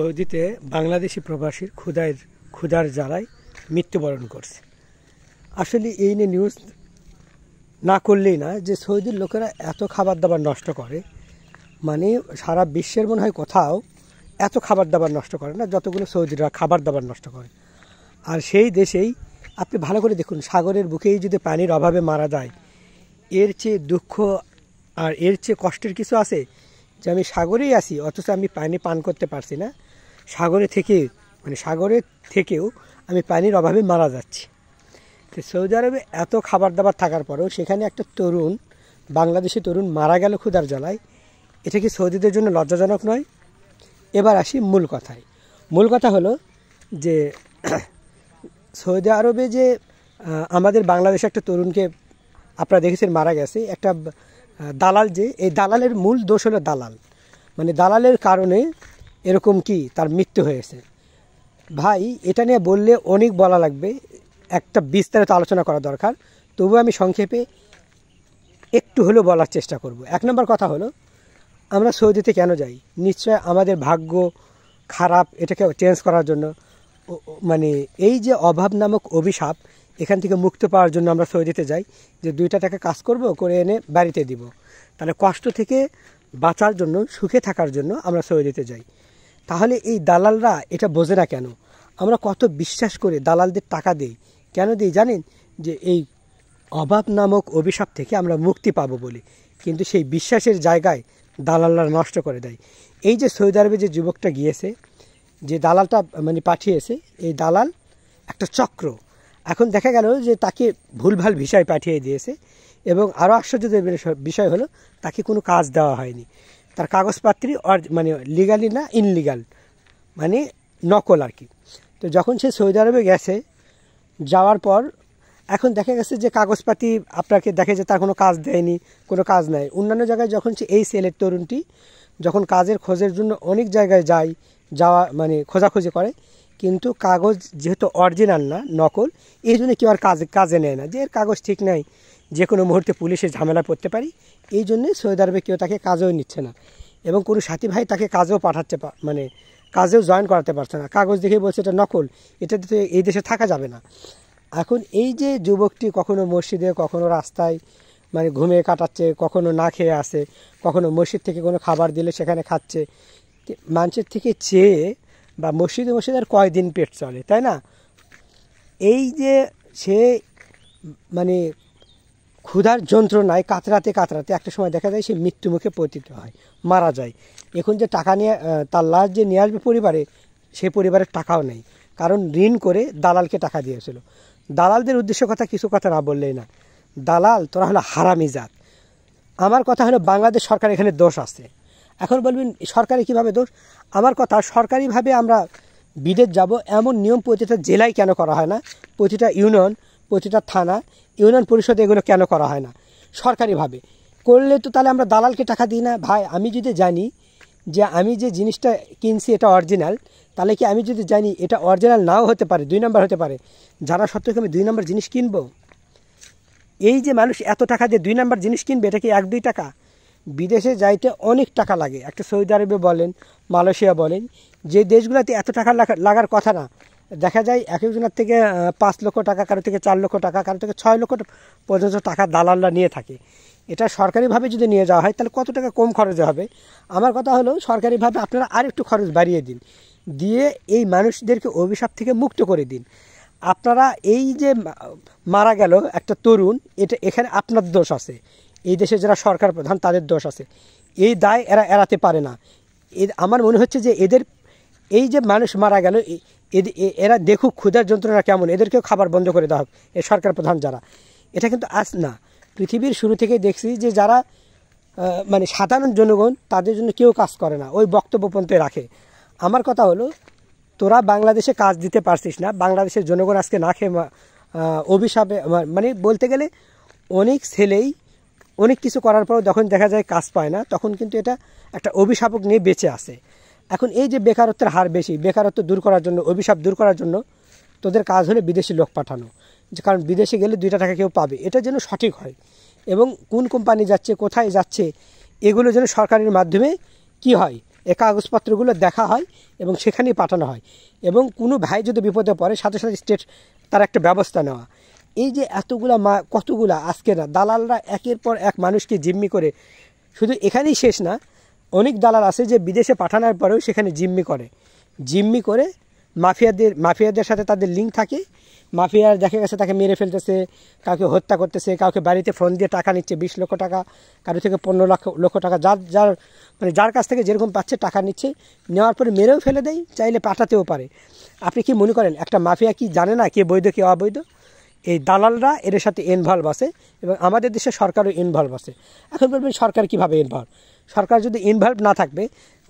সৌদিতে বাংলাদেশি প্রবাসীর ক্ষুধার জ্বালায় মৃত্যুবরণ করছে। আসলে এই নিয়ে নিউজ না করলেই না, যে সৌদির লোকেরা এত খাবার দাবার নষ্ট করে, মানে সারা বিশ্বের মনে হয় কোথাও এত খাবার দাবার নষ্ট করে না যতগুলো সৌদিরা খাবার দাবার নষ্ট করে। আর সেই দেশেই আপনি ভালো করে দেখুন, সাগরের বুকেই যদি পানির অভাবে মারা যায়, এর চেয়ে দুঃখ আর এর চেয়ে কষ্টের কিছু আছে? যে আমি সাগরেই আছি অথচ আমি পানি পান করতে পারছি না, সাগরে থেকেও আমি পানির অভাবে মারা যাচ্ছি। তো সৌদি আরবে এত খাবার দাবার থাকার পরেও সেখানে একটা বাংলাদেশি তরুণ মারা গেল ক্ষুধার জ্বালায়। এটা কি সৌদিদের জন্য লজ্জাজনক নয়? এবার আসি মূল কথায়। মূল কথা হলো যে সৌদি আরবে যে আমাদের বাংলাদেশে একটা তরুণকে আপনারা দেখেছেন মারা গেছে, একটা দালাল, যে এই দালালের মূল দোষ হলো দালাল, মানে দালালের কারণে এরকম কি তার মৃত্যু হয়েছে। ভাই, এটা নিয়ে বললে অনেক বলা লাগবে, একটা বিস্তারিত আলোচনা করা দরকার, তবু আমি সংক্ষেপে একটু হলেও বলার চেষ্টা করব। এক নম্বর কথা হলো, আমরা সৌদিতে কেন যাই? নিশ্চয় আমাদের ভাগ্য খারাপ, এটাকে চেঞ্জ করার জন্য, মানে এই যে অভাব নামক অভিশাপ, এখান থেকে মুক্ত পাওয়ার জন্য আমরা সৌদিতে যাই, যে 2টা টাকা কাজ করব, করে এনে বাড়িতে দিব। তাহলে কষ্ট থেকে বাঁচার জন্য, সুখে থাকার জন্য আমরা সৌদিতে যাই। তাহলে এই দালালরা এটা বোঝে না কেন? আমরা কত বিশ্বাস করে দালালদের টাকা দিই, কেন দিই জানেন? যে এই অভাব নামক অভিশাপ থেকে আমরা মুক্তি পাবো বলে। কিন্তু সেই বিশ্বাসের জায়গায় দালালরা নষ্ট করে দেয়। এই যে সৌদি আরবে যে যুবকটা গিয়েছে, যে দালালটা মানে পাঠিয়েছে, এই দালাল একটা চক্র। এখন দেখা গেল যে তাকে ভুলভাল ভিসায় পাঠিয়ে দিয়েছে, এবং আরও আশ্চর্যের বিষয় হলো তাকে কোনো কাজ দেওয়া হয়নি। তার কাগজপত্র মানে লিগালি না, ইনলিগাল, মানে নকল আর কি। তো যখন সে সৌদি আরবে গেছে, যাওয়ার পর এখন দেখা গেছে যে কাগজপাতি আপনাকে দেখে যে তার কোনো কাজ দেয়নি, কোনো কাজ নাই। অন্যান্য জায়গায় যখন এই ছেলের তরুণটি যখন কাজের খোঁজের জন্য অনেক জায়গায় মানে খোঁজাখুঁজি করে, কিন্তু কাগজ যেহেতু অরিজিনাল না, নকল, এই জন্য কেউ আর কাজে নেয় না, যে এর কাগজ ঠিক নাই, যে কোনো মুহূর্তে পুলিশে ঝামেলা পড়তে পারি, এই জন্যে সৌদি আরবে কেউ তাকে কাজেও নিচ্ছে না, এবং কোনো সাথী ভাই তাকে কাজেও মানে কাজেও জয়েন করাতে পারছে না। কাগজ দেখে বলছে এটা নকল, এটাতে তো এই দেশে থাকা যাবে না। এখন এই যে যুবকটি কখনো মসজিদে, কখনো রাস্তায় মানে ঘুমিয়ে কাটাচ্ছে, কখনো না খেয়ে আসে, কখনো মসজিদ থেকে কোনো খাবার দিলে সেখানে খাচ্ছে, মানুষের থেকে চেয়ে, বা মসজিদে আর কয়দিন পেট চলে, তাই না? এই যে সে মানে ক্ষুধার যন্ত্রণায় কাতরাতে একটা সময় দেখা যায় সে মৃত্যুমুখে পতিত হয়, মারা যায়। এখন যে টাকা নিয়ে তার লাশ যে নিয়ে আসবে পরিবারে, সে পরিবারের টাকাও নেই, কারণ ঋণ করে দালালকে টাকা দিয়েছিল। দালালদের উদ্দেশ্য কিছু কথা না বললেই না। দালাল, তোরা হলো হারামি জাত। আমার কথা হলো বাংলাদেশ সরকার এখানে দোষ আছে। এখন বলবেন সরকারি কিভাবে দোষ? আমার কথা, সরকারিভাবে আমরা বিদেশ যাব এমন নিয়ম প্রতিটা জেলায় কেন করা হয় না? প্রতিটা ইউনিয়ন, প্রতিটা থানা, ইউনিয়ন পরিষদে এগুলো কেন করা হয় না? সরকারিভাবে করলে তো তাহলে আমরা দালালকে টাকা দিই না। ভাই, আমি যদি জানি যে আমি যে জিনিসটা কিনছি এটা অরিজিনাল, তাহলে কি আমি যদি জানি এটা অরিজিনাল নাও হতে পারে, 2 নম্বর হতে পারে, জানা সত্ত্বেও আমি 2 নম্বর জিনিস কিনবো? এই যে মানুষ এত টাকা দিয়ে 2 নম্বর জিনিস কিনবে, এটা কি 1-2 টাকা? বিদেশে যাইতে অনেক টাকা লাগে। একটা সৌদি আরবে বলেন, মালয়েশিয়া বলেন, যে দেশগুলোতে এত টাকা লাগার কথা না, দেখা যায় এক একজনের থেকে 5 লক্ষ টাকা, কারো থেকে 4 লক্ষ টাকা, কারো থেকে 6 লক্ষ পর্যন্ত টাকা দালালরা নিয়ে থাকে। এটা সরকারিভাবে যদি নিয়ে যাওয়া হয় তাহলে কত টাকা কম খরচে হবে? আমার কথা হলো, সরকারিভাবে আপনারা আরেকটু খরচ বাড়িয়ে দিন, দিয়ে এই মানুষদেরকে অভিশাপ থেকে মুক্ত করে দিন। আপনারা এই যে মারা গেল একটা তরুণ, এখানে আপনার দোষ আছে, এই দেশে যারা সরকার প্রধান তাদের দোষ আছে, এই দায় এরা এড়াতে পারে না। আমার মনে হচ্ছে যে এদের এই যে মানুষ মারা গেল, এরা দেখুক ক্ষুধার যন্ত্রণা কেমন, এদেরকেও খাবার বন্ধ করে দেওয়া হোক। এই সরকার প্রধান যারা, এটা কিন্তু আজ না, পৃথিবীর শুরু থেকেই দেখছি যে যারা মানে সাধারণ জনগণ, তাদের জন্য কেউ কাজ করে না, ওই বক্তব্য পর্যন্ত রাখে। আমার কথা হলো, তোরা বাংলাদেশে কাজ দিতে পারছিস না, বাংলাদেশের জনগণ আজকে না খেয়ে অভিশাপে, মানে বলতে গেলে অনেক ছেলেই অনেক কিছু করার পরও যখন দেখা যায় কাজ পায় না, তখন কিন্তু এটা একটা অভিশাপক নিয়ে বেঁচে আসে। এখন এই যে বেকারত্বের হার বেশি, বেকারত্ব দূর করার জন্য, অভিশাপ দূর করার জন্য তোদের কাজ হলে বিদেশি লোক পাঠানো, যে কারণ বিদেশে গেলে 2টা টাকা কেউ পাবে, এটা যেন সঠিক হয়, এবং কোন কোম্পানি যাচ্ছে, কোথায় যাচ্ছে, এগুলো যেন সরকারের মাধ্যমে কি হয়, এই কাগজপত্রগুলো দেখা হয় এবং সেখানেই পাঠানো হয়, এবং কোনো ভাই যদি বিপদে পড়ে সাথে সাথে স্টেট তার একটা ব্যবস্থা নেওয়া। এই যে এতগুলা কতগুলা আজকে না দালালরা একের পর এক মানুষকে জিম্মি করে, শুধু এখানেই শেষ না, অনেক দালাল আছে যে বিদেশে পাঠানোর পরেও সেখানে জিম্মি করে মাফিয়াদের সাথে তাদের লিঙ্ক থাকে। মাফিয়ার দেখা গেছে তাকে মেরে ফেলতেছে, কাউকে হত্যা করতেছে, কাউকে বাড়িতে ফোন দিয়ে টাকা নিচ্ছে 20 লক্ষ টাকা, কারো থেকে 15 লক্ষ টাকা, যার কাছ থেকে যেরকম পাচ্ছে টাকা নিচ্ছে, নেওয়ার পরে মেরেও ফেলে দেয়, চাইলে পাঠাতেও পারে। আপনি কি মনে করেন একটা মাফিয়া কি জানে না কে বৈধ কে অবৈধ? এই দালালরা এর সাথে ইনভলভ আছে, এবং আমাদের দেশে সরকারও ইনভলভ আছে। এখন বলবেন সরকার কীভাবে ইনভলভ? সরকার যদি ইনভলভ না থাকবে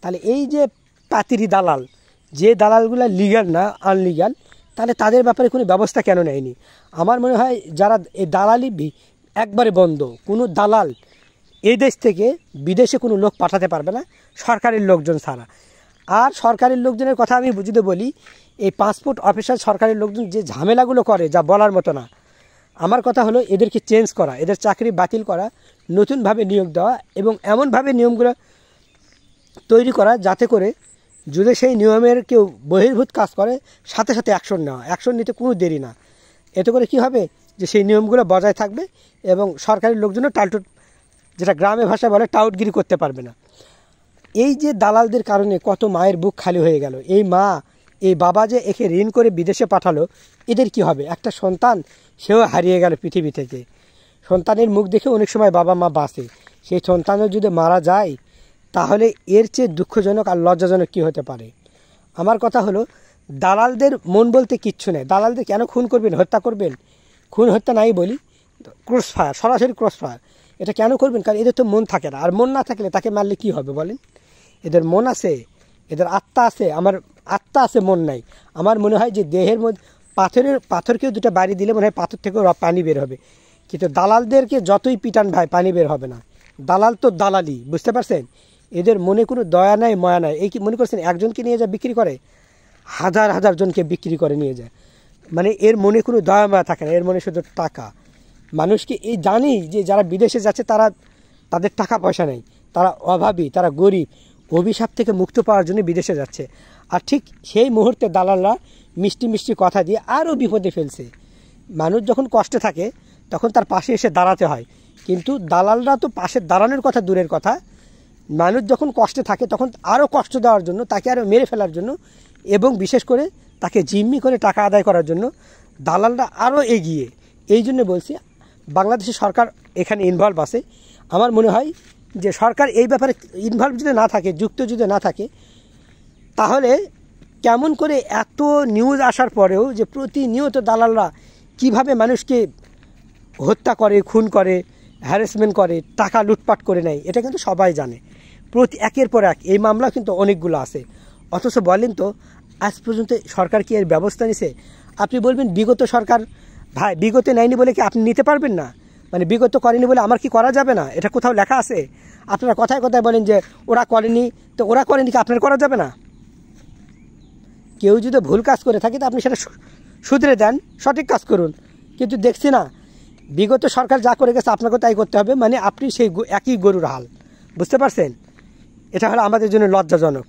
তাহলে এই যে পাতিরি দালাল, যে দালালগুলো লিগ্যাল না আনলিগ্যাল, তাহলে তাদের ব্যাপারে কোনো ব্যবস্থা কেন নেয়নি? আমার মনে হয় যারা এই দালালি একবারে বন্ধ। কোনো দালাল এই দেশ থেকে বিদেশে কোনো লোক পাঠাতে পারবে না সরকারের লোকজন ছাড়া। আর সরকারের লোকজনের কথা আমি বুঝতে বলি, এই পাসপোর্ট অফিসার সরকারের লোকজন যে ঝামেলাগুলো করে যা বলার মতো না। আমার কথা হলো এদেরকে চেঞ্জ করা, এদের চাকরি বাতিল করা, নতুনভাবে নিয়োগ দেওয়া, এবং এমনভাবে নিয়মগুলো তৈরি করা যাতে করে যদি সেই নিয়মের কেউ বহির্ভূত কাজ করে সাথে সাথে অ্যাকশন নিতে কোনো দেরি না। এতে করে কি হবে যে সেই নিয়মগুলো বজায় থাকবে এবং সরকারি লোকজনও যেটা গ্রামে ভাষায় বলে টাউটগিরি করতে পারবে না। এই যে দালালদের কারণে কত মায়ের বুক খালি হয়ে গেল। এই বাবা যে একে ঋণ করে বিদেশে পাঠালো, এদের কি হবে? একটা সন্তান সেও হারিয়ে গেল পৃথিবী থেকে। সন্তানের মুখ দেখে অনেক সময় বাবা মা বাঁচে, সেই সন্তানও যদি মারা যায় তাহলে এর চেয়ে দুঃখজনক আর লজ্জাজনক কী হতে পারে? আমার কথা হলো দালালদের মন বলতে কিচ্ছু নেই। দালালদের কেন খুন করবেন, হত্যা করবেন? খুন হত্যা নাই বলি, ক্রসফায়ার, সরাসরি ক্রসফায়ার। এটা কেন করবেন? কারণ এদের তো মন থাকে না, আর মন না থাকলে তাকে মারলে কি হবে বলেন? এদের মন আছে, এদের আত্মা আছে। আমার আত্মা আছে, মন নাই। আমার মনে হয় যে দেহের মধ্যে পাথরকেও দুটো বাড়ি দিলে মনে হয় পাথর থেকেও পানি বের হবে, কিন্তু দালালদেরকে যতই পিটান ভাই পানি বের হবে না। দালাল তো দালালি, বুঝতে পারছেন? এদের মনে কোনো দয়া নাই, ময়া নাই। এই কি মনে করছেন একজনকে নিয়ে যা বিক্রি করে, হাজার হাজার জনকে বিক্রি করে নিয়ে যায়। মানে এর মনে কোনো দয়া মায়া থাকে না, এর মনে শুধু টাকা। মানুষকে এই জানি যে যারা বিদেশে যাচ্ছে তাদের টাকা পয়সা নেই, তারা অভাবী, তারা গরিব, অভিশাপ থেকে মুক্ত পাওয়ার জন্য বিদেশে যাচ্ছে। আর ঠিক সেই মুহূর্তে দালালরা মিষ্টি মিষ্টি কথা দিয়ে আরও বিপদে ফেলছে। মানুষ যখন কষ্টে থাকে তখন তার পাশে এসে দাঁড়াতে হয়, কিন্তু দালালরা তো পাশে দাঁড়ানোর কথা দূরের কথা, মানুষ যখন কষ্টে থাকে তখন আরও কষ্ট দেওয়ার জন্য, তাকে আরও মেরে ফেলার জন্য, এবং বিশেষ করে তাকে জিম্মি করে টাকা আদায় করার জন্য দালালরা আরও এগিয়ে। এই জন্য বলছি বাংলাদেশের সরকার এখানে ইনভলভ আছে। আমার মনে হয় যে সরকার এই ব্যাপারে ইনভলভ যদি না থাকে, যুক্ত যদি না থাকে, তাহলে কেমন করে এত নিউজ আসার পরেও যে প্রতিনিয়ত দালালরা কিভাবে মানুষকে হত্যা করে, খুন করে, হ্যারাসমেন্ট করে, টাকা লুটপাট করে নেয়, এটা কিন্তু সবাই জানে। একের পর এক এই মামলা কিন্তু অনেকগুলো আছে। অথচ বলেন তো আজ পর্যন্ত সরকার কি এর ব্যবস্থা নিছে? আপনি বলবেন বিগত সরকার, ভাই বিগত নেয়নি বলে কি আপনি নিতে পারবেন না? মানে বিগত করেনি বলে আমার কি করা যাবে না? এটা কোথাও লেখা আছে? আপনারা কথায় কথায় বলেন যে ওরা করেনি, তো ওরা করেনি কি আপনার করা যাবে না? কেউ যদি ভুল কাজ করে থাকে তো আপনি সেটা শুধরে দেন, সঠিক কাজ করুন। কিন্তু দেখছি না, বিগত সরকার যা করে গেছে আপনাকেও তাই করতে হবে। মানে আপনি সেই একই গরুর হাল, বুঝতে পারছেন? এটা হলো আমাদের জন্য লজ্জাজনক।